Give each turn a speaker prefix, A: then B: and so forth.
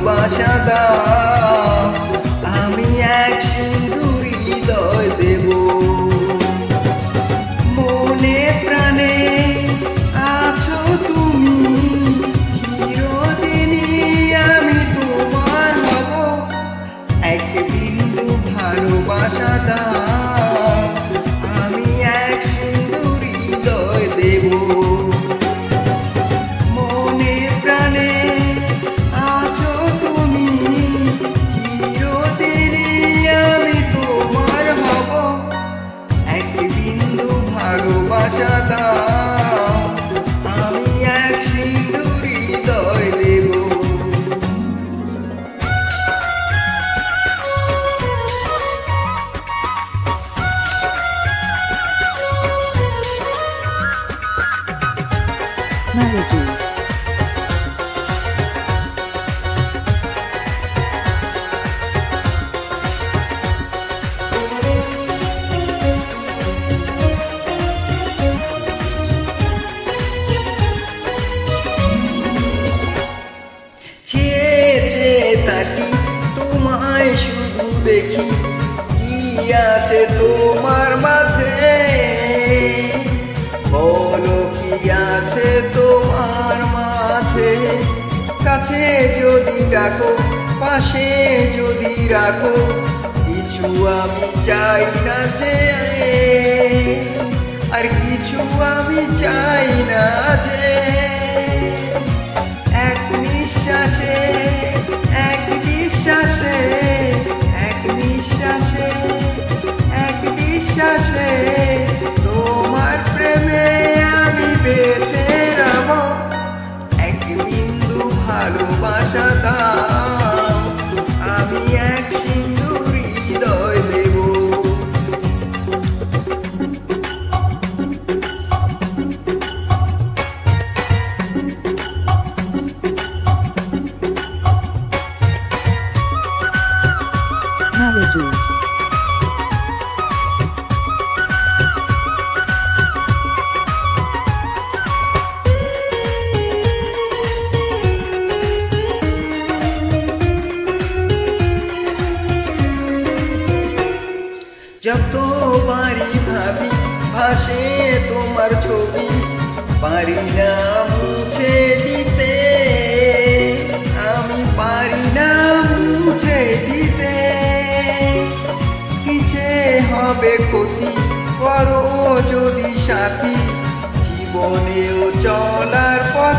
A: ভালোবাসা দাও, আমি এক সিঁদুর হৃদয় দেব। মনে প্রাণে আছো তুমি, চিরদিনই আমি তোমার হব। এক বিন্দু ভালোবাসা দাও, আমি এক সিঁদুর হৃদয় দেব। মনে প্রাণে আছো তুমি, চিরদিনই আমি তোমার হব। এক বিন্দু ভালোবাসা দাও, আমি এক সিঁদুর হৃদয় দেব।
B: Melody.
A: চেয়ে চেয়ে থাকি তোমায় শুধু দেখি, কি আছে তোমার মাঝে, বলো কি আছে তোমার মাঝে। কাছে যদি ডাকো, পাশে যদি রাখো, কিছু আমি চাই না যে, আর কিছু আমি চাই না যে। এক নিঃশ্বাসে, এক বিশ্বাসে, এক নিঃশ্বাসে, এক বিশ্বাসে তোমার প্রেমে আমি বেঁচে রব। এক বিন্দু ভালোবাসা দাও, আমি এক সিঁদুর হৃদয় দেব।
B: Melody.
A: যতবারই ভাবি ভাসে তোমার ছবি, পারি না মুছে দিতে, আমি পারি না মুছে দিতে। কিছে হবে ক্ষতি, করো যদি সাথী, জীবনেও চলার পথে